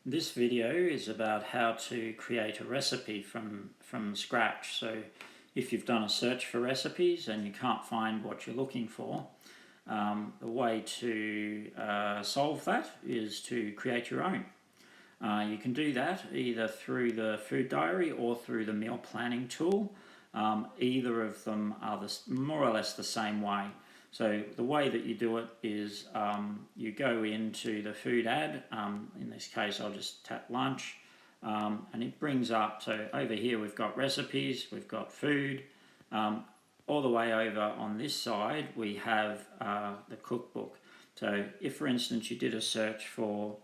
This video is about how to create a recipe from scratch. So if you've done a search for recipes and you can't find what you're looking for, the way to solve that is to create your own. You can do that either through the food diary or through the meal planning tool. Either of them are more or less the same way. So the way that you do it is you go into the food ad. In this case, I'll just tap lunch, and it brings up. So over here we've got recipes, we've got food. All the way over on this side we have the cookbook. So if, for instance, you did a search for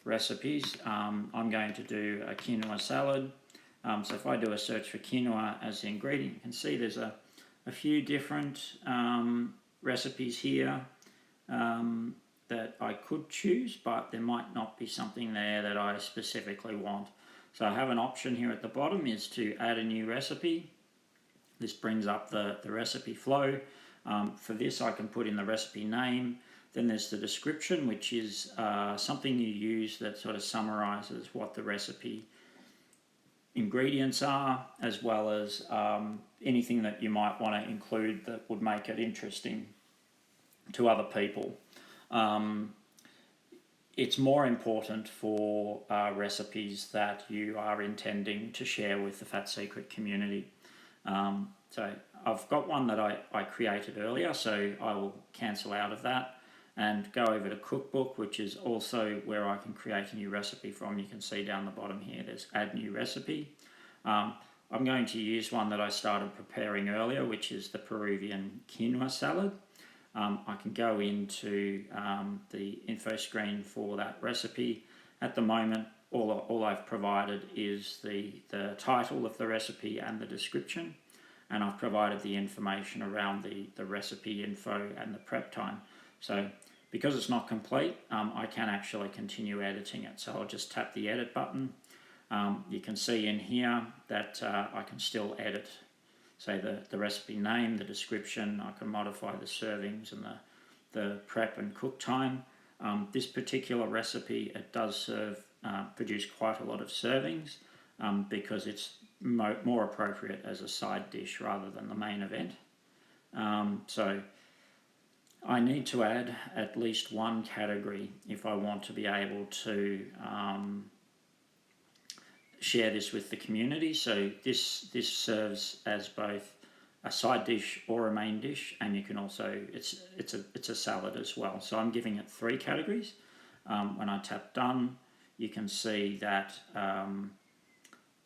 recipes, I'm going to do a quinoa salad. So if I do a search for quinoa as the ingredient, you can see there's a few different recipes here that I could choose, but there might not be something there that I specifically want. So I have an option here at the bottom is to add a new recipe. This brings up the recipe flow. For this I can put in the recipe name. Then there's the description, which is something you use that sort of summarizes what the recipe ingredients are, as well as anything that you might want to include that would make it interesting to other people. It's more important for recipes that you are intending to share with the FatSecret community. So I've got one that I created earlier, so I will cancel out of that and go over to cookbook, which is also where I can create a new recipe from. You can see down the bottom here there's add new recipe. I'm going to use one that I started preparing earlier, which is the Peruvian quinoa salad. I can go into the info screen for that recipe. At the moment, all I've provided is the title of the recipe and the description, and I've provided the information around the recipe info and the prep time. So because it's not complete, I can actually continue editing it. So I'll just tap the edit button. You can see in here that I can still edit, say, the recipe name, the description. I can modify the servings and the prep and cook time. This particular recipe, it does produce quite a lot of servings because it's more appropriate as a side dish rather than the main event. So I need to add at least one category if I want to be able to share this with the community. So this serves as both a side dish or a main dish, and you can also it's a salad as well. So I'm giving it 3 categories. When I tap done, you can see that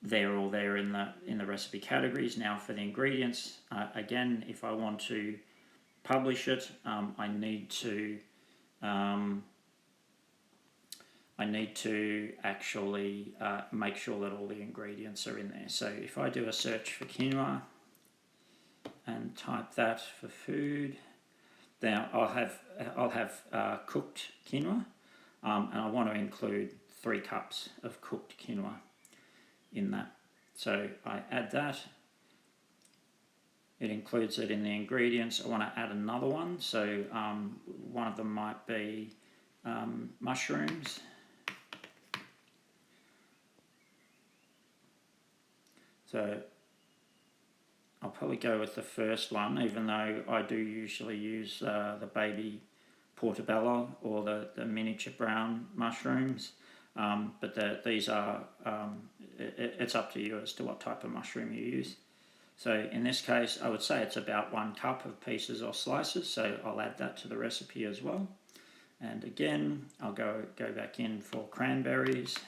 they're all there in the recipe categories. Now for the ingredients, again, if I want to publish it, I need to actually make sure that all the ingredients are in there. So if I do a search for quinoa and type that for food, now I'll have cooked quinoa, and I want to include 3 cups of cooked quinoa in that. So I add that. It includes it in the ingredients. I want to add another one. So one of them might be mushrooms. So I'll probably go with the first one, even though I do usually use the baby portobello or the miniature brown mushrooms. But these are, it's up to you as to what type of mushroom you use. So in this case, I would say it's about 1 cup of pieces or slices, so I'll add that to the recipe as well. And again, I'll go back in for cranberries.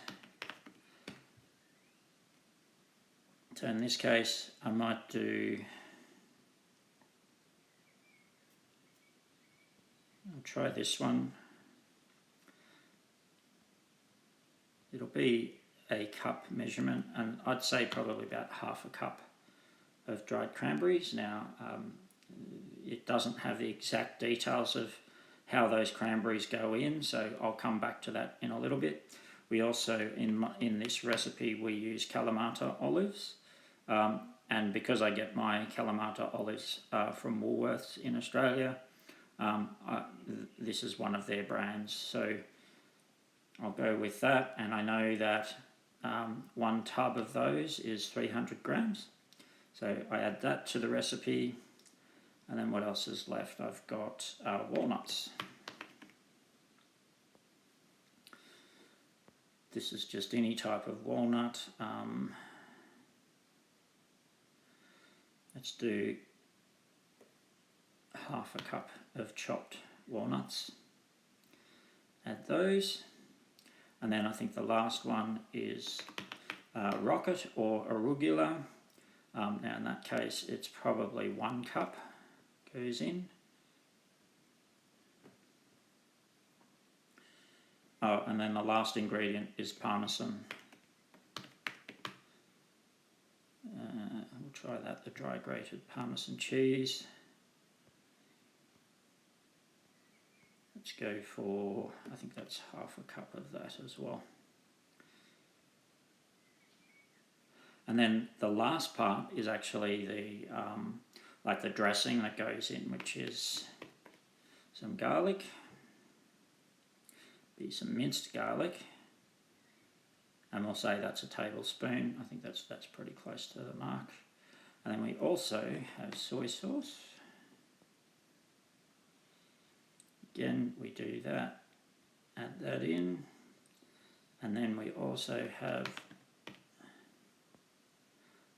So in this case, I might I'll try this one. It'll be a cup measurement, and I'd say probably about half a cup of dried cranberries. Now, it doesn't have the exact details of how those cranberries go in, so I'll come back to that in a little bit. We also, in this recipe, we use Kalamata olives, and because I get my Kalamata olives from Woolworths in Australia, this is one of their brands. So I'll go with that, and I know that 1 tub of those is 300 grams. So I add that to the recipe, and then what else is left? I've got walnuts. This is just any type of walnut. Let's do half a cup of chopped walnuts. Add those. And then I think the last one is rocket or arugula. Now in that case it's probably 1 cup goes in. Oh, and then the last ingredient is parmesan. We'll try that, the dry grated parmesan cheese. Let's go for, I think that's half a cup of that as well. And then the last part is actually the like the dressing that goes in, which is some garlic, be some minced garlic, and we'll say that's a tablespoon. I think that's pretty close to the mark. And then we also have soy sauce. Again, we do that, add that in, and then we also have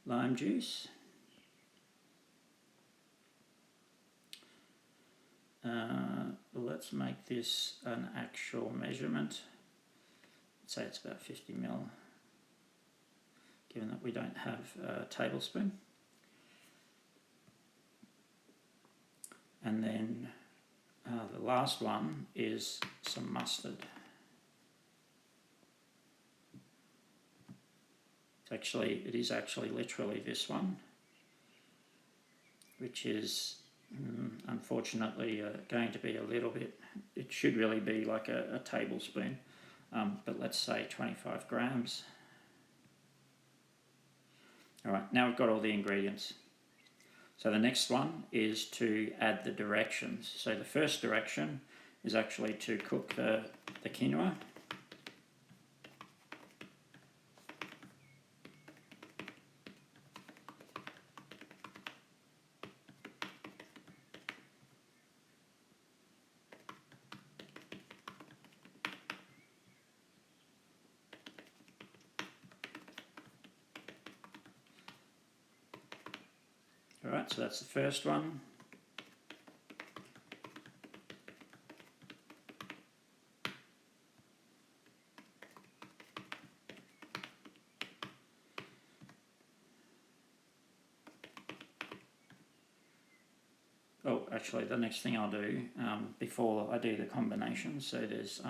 lime juice. Let's make this an actual measurement. Let's say it's about 50 ml, given that we don't have a tablespoon. And then the last one is some mustard. It is actually literally this one, which is unfortunately going to be a little bit, it should really be like a tablespoon, but let's say 25 grams. Alright, now we've got all the ingredients. So the next one is to add the directions. So the first direction is actually to cook the quinoa. Alright, so that's the first one. Oh, actually the next thing I'll do before I do the combination, so there's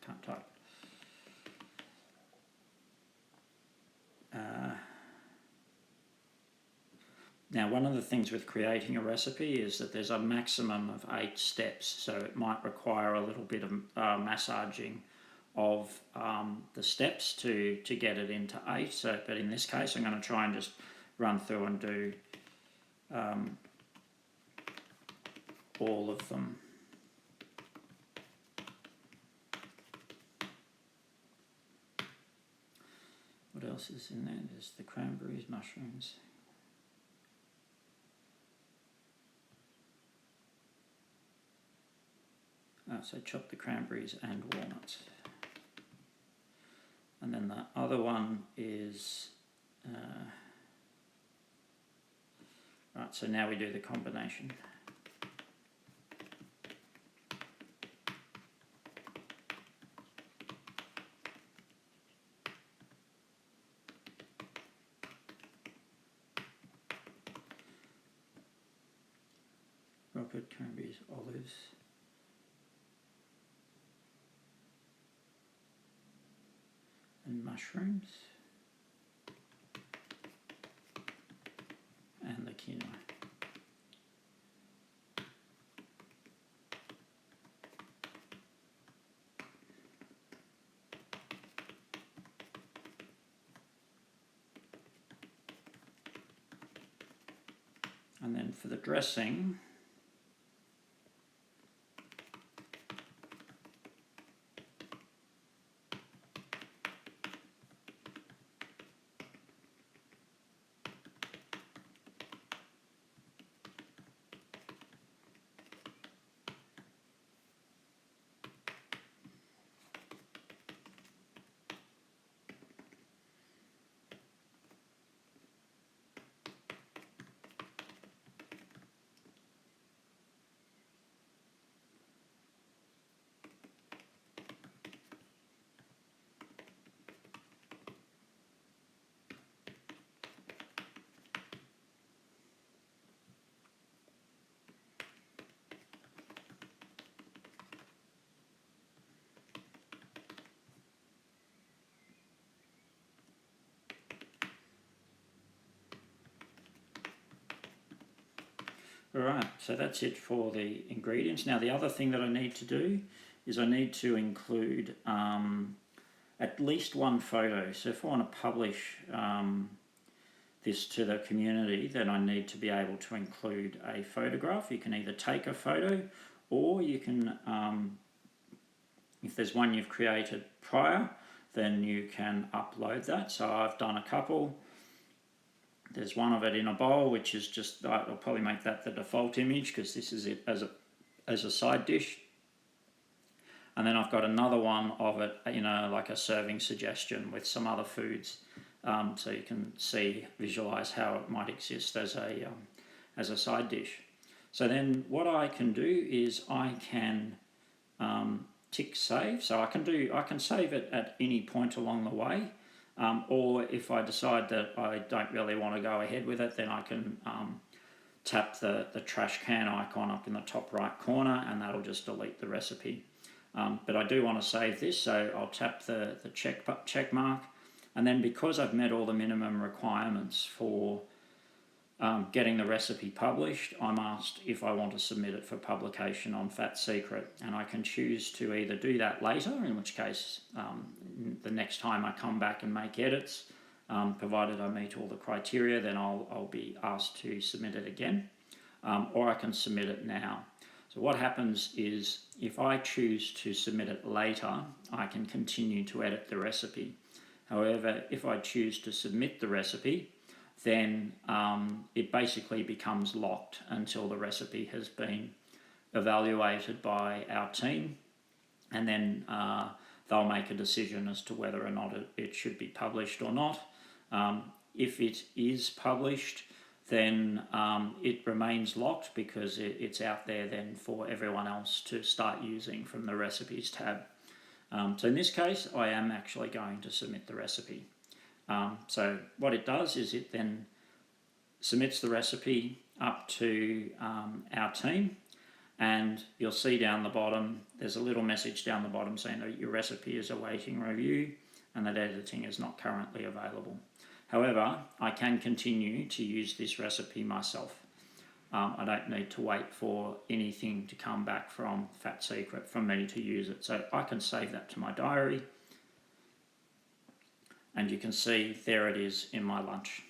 can't type. Now, one of the things with creating a recipe is that there's a maximum of 8 steps, so it might require a little bit of massaging of the steps to get it into 8. So, but in this case, I'm going to try and just run through and do all of them. What else is in there? There's the cranberries, mushrooms. So chop the cranberries and walnuts. And then the other one is... right, so now we do the combination. Rocket, cranberries, olives. And mushrooms. And the quinoa. And then for the dressing, alright, so that's it for the ingredients. Now the other thing that I need to do is I need to include at least one photo. So if I want to publish this to the community, then I need to be able to include a photograph. You can either take a photo, or you can, if there's one you've created prior, then you can upload that. So I've done a couple. There's one of it in a bowl, which is just, I'll probably make that the default image because this is it as a side dish. And then I've got another one of it, like a serving suggestion with some other foods, so you can visualize how it might exist as a side dish. So then what I can do is I can tick save. So I can save it at any point along the way. Or if I decide that I don't really want to go ahead with it, then I can tap the trash can icon up in the top right corner, and that'll just delete the recipe. But I do want to save this, so I'll tap the check mark, and then because I've met all the minimum requirements for getting the recipe published, I'm asked if I want to submit it for publication on FatSecret, and I can choose to either do that later, in which case the next time I come back and make edits, provided I meet all the criteria, then I'll be asked to submit it again, or I can submit it now. So what happens is if I choose to submit it later, I can continue to edit the recipe. However, if I choose to submit the recipe, then it basically becomes locked until the recipe has been evaluated by our team, and then they'll make a decision as to whether or not it should be published or not. If it is published, then it remains locked because it's out there then for everyone else to start using from the recipes tab. So in this case, I am actually going to submit the recipe. So what it does is it then submits the recipe up to our team, and you'll see down the bottom, there's a little message down the bottom saying that your recipe is awaiting review and that editing is not currently available. However, I can continue to use this recipe myself. I don't need to wait for anything to come back from FatSecret for me to use it. So I can save that to my diary, and you can see there it is in my lunch.